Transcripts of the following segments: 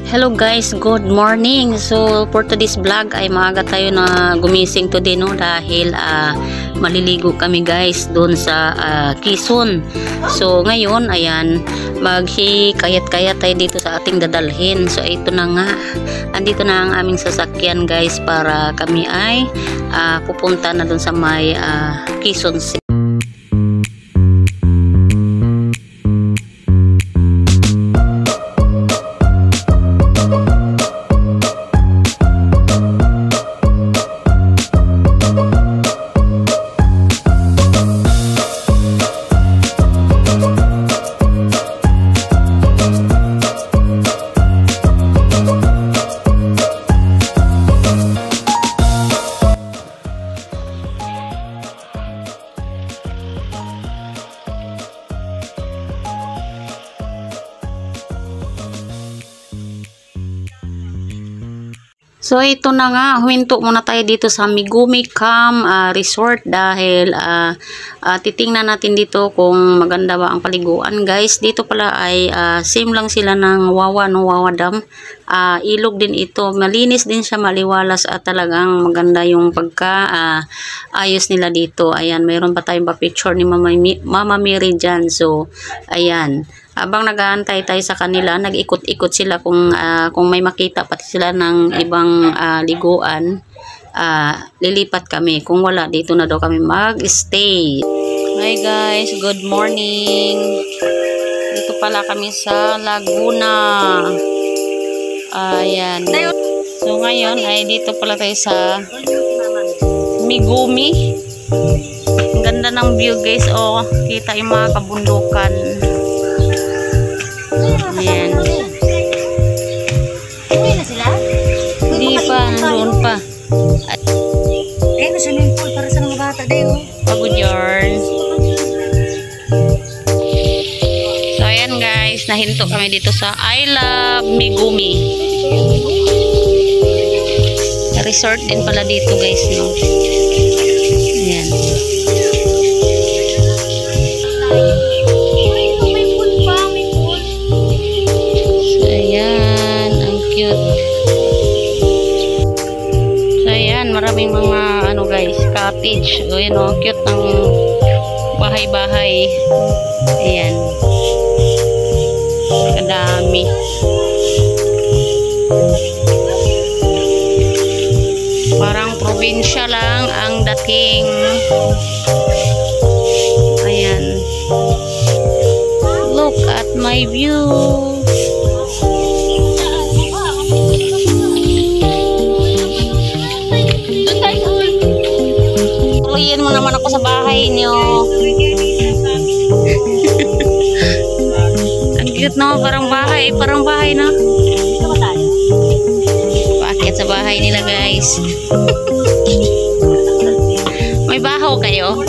Hello guys, good morning. So for today's vlog ay maaga tayo na gumising today no dahil maliligo kami guys doon sa Quezon. So ngayon ayan maghikayat-kayat tayo dito sa ating dadalhin. So ito na nga, andito na ang aming sasakyan guys para kami ay pupunta na doon sa may Quezon City. So ito na nga, huminto muna tayo dito sa Megumi Camp Resort dahil titingnan natin dito kung maganda ba ang paliguan guys. Dito pala ay same lang sila ng Wawa Dam. Ilog din ito, malinis din siya, maliwalas at talagang maganda yung ayos nila dito. Ayan, mayroon pa tayong picture ni Mama Mary dyan. So ayan, habang nag-aantay tayo sa kanila, nag-ikot-ikot sila kung may makita pati sila ng ibang liguan, lilipat kami. Kung wala, dito na daw kami mag-stay. Hi guys, good morning. Dito pala kami sa Laguna. Ayan. So ngayon ay dito pala tayo sa Megumi. Ang ganda ng view guys. Oh, kita yung mga kabundukan. Ayan. Uwi na sila? Hindi pa, nandoon pa. Na swimming pool para sa mga bata dayo. Pagod yarn. So ayan guys, nahinto kami dito sa I Love Megumi. Resort din pala dito guys, no? Ayan. Maraming mga guys, cottage. O yun o, cute ng bahay-bahay. Ayan. Kadami. Parang probinsya lang ang dating. Ayan. Look at my view. Tuloyin mo naman ako sa bahay niyo. Ang cute no, parang bahay na. Bakit sa bahay nila guys? May bahaw kayo?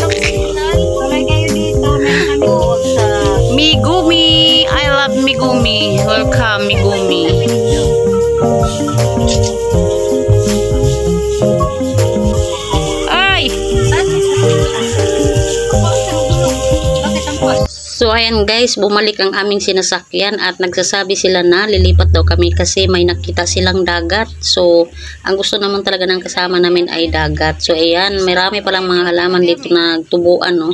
Megumi, I love Megumi. Welcome Megumi. So ayan guys, bumalik ang aming sinasakyan at nagsasabi sila na lilipat daw kami kasi may nakita silang dagat. So ang gusto naman talaga ng kasama namin ay dagat. So ayan, marami palang mga halaman dito na nagtubuan, no?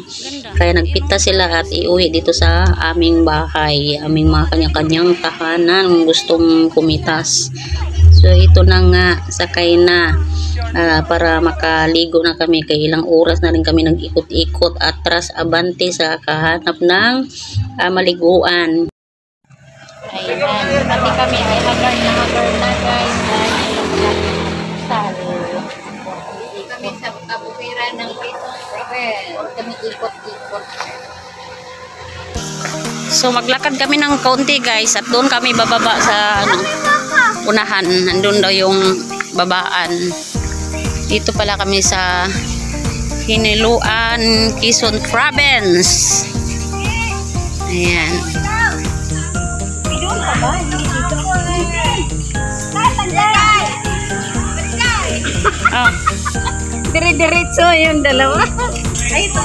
Kaya nagpita sila at iuwi dito sa aming bahay, aming mga kanya-kanyang tahanan gustong kumitas. So ito na nga, sakay na. Para makaligo na kami, kay ilang oras na rin kami nag-ikot-ikot atras abante sa kahanap ng maliguan. Ayan, pati kami ay hagar na guys kami sa kabukiran ng Quezon Province, kami ikot-ikot. So maglakad kami ng kaunti guys at doon kami bababa sa unahan, nandun daw yung babaan. Dito pala kami sa Hiniluan, Quezon Province. Ayan. Oh. Dire-diretso yung dalawa. Ay, ito.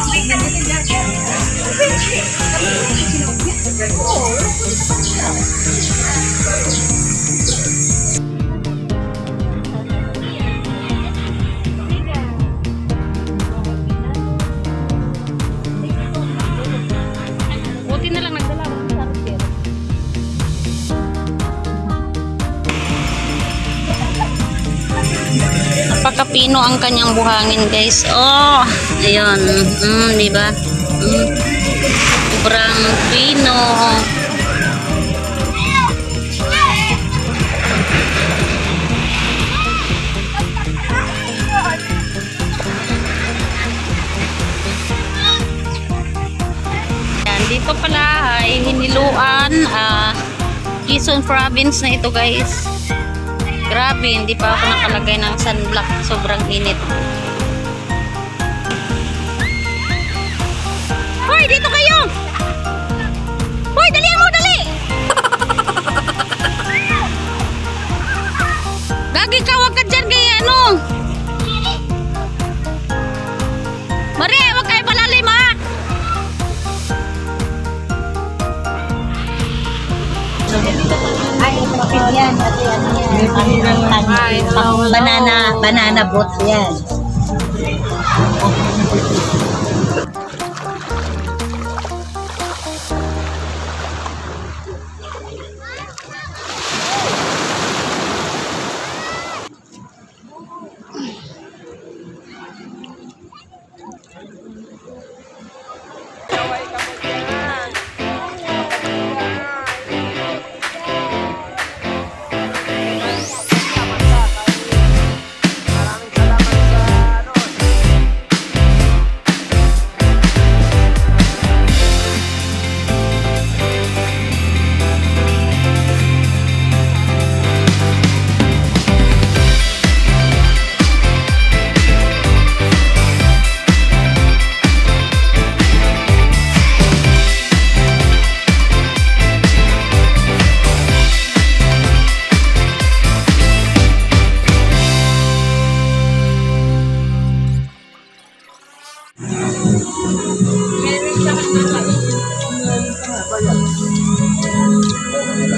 kapino ang kanyang buhangin, guys. Oh, ayun. Di ba? Sobrang pino. Yan, dito pala ay hiniluan. Quezon Province na ito, guys. Grabe, hindi pa ako nakalagay ng sunblock. Sobrang init. Hoy, dito kayo! Hoy, dalihan mo, dali! Gagi ka, wag ka dyan kaya ano? Maria, wag kayo palalim, ha? Ay, kapit yan. Ito yan. Banana boat yan.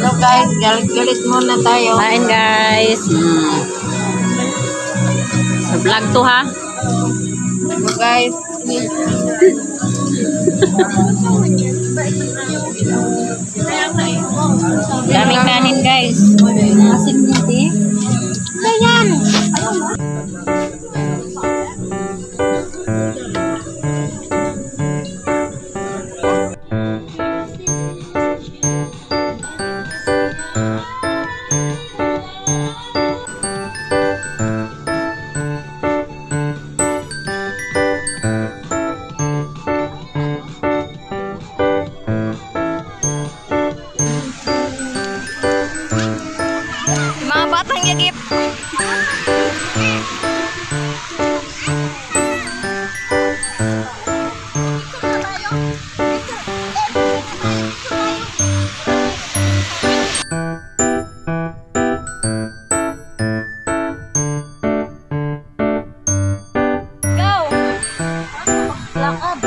So guys, galit-galit muna tayo. Kain guys. Sa vlog to ha. So guys. Daming kanin guys. Asin dito. Ayan. Mga batang yagip. Go! Lakad.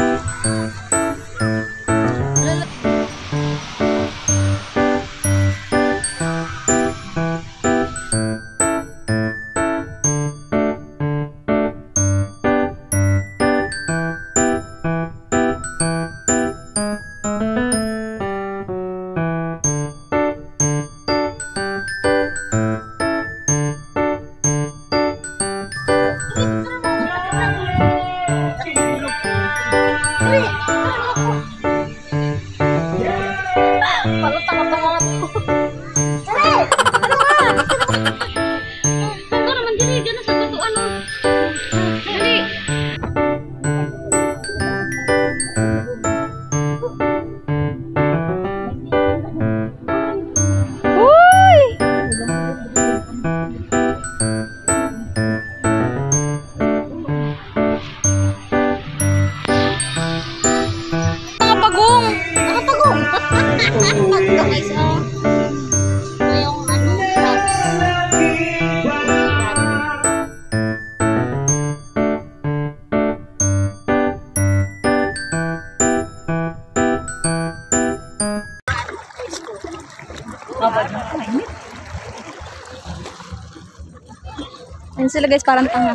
Ayun sila guys, parang tanga.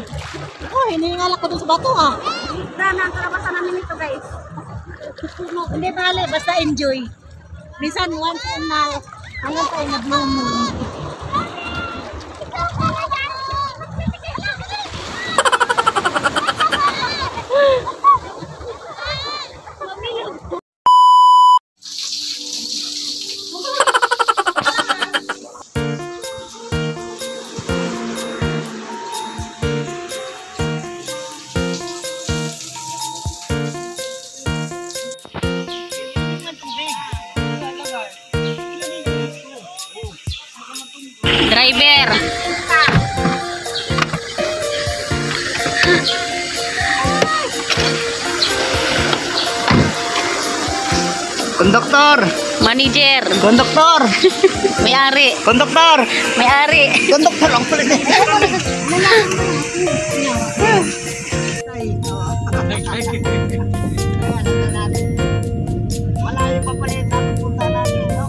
Oh, hiningal ako dun sa bato ah. Dana, ang karabasan namin ito guys. Hindi bale, basta enjoy. Minsan once in a hanggang tayo nag-bloom. Konduktor! Manager. Konduktor! May-ari. Konduktor! May-ari. Konduktor ang pala niya. Malayo pa pala yung napupunta natin, no?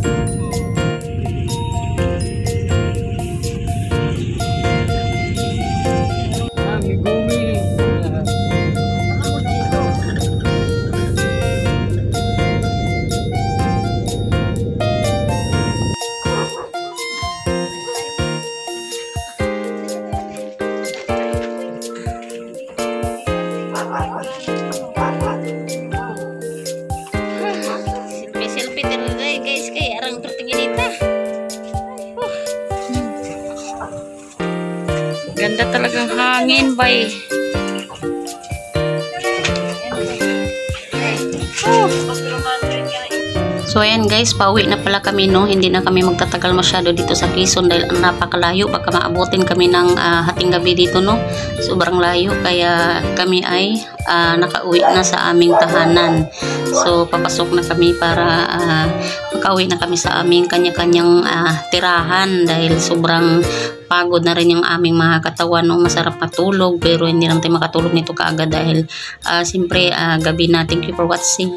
Selfie talaga guys kay arang pertinginita. Ganda talagang hangin bay. So ayan guys, pauwi na pala kami no. Hindi na kami magtatagal masyado dito sa Quezon dahil ang napakalayo. Baka maabutin kami ng hating gabi dito no. Sobrang layo kaya kami ay nakauwi na sa aming tahanan. So papasok na kami para makauwi na kami sa aming kanya-kanyang tirahan dahil sobrang pagod na rin yung aming mga katawan no. Masarap matulog pero hindi lang tayo makatulog nito kaagad dahil siyempre gabi na. Thank you for watching.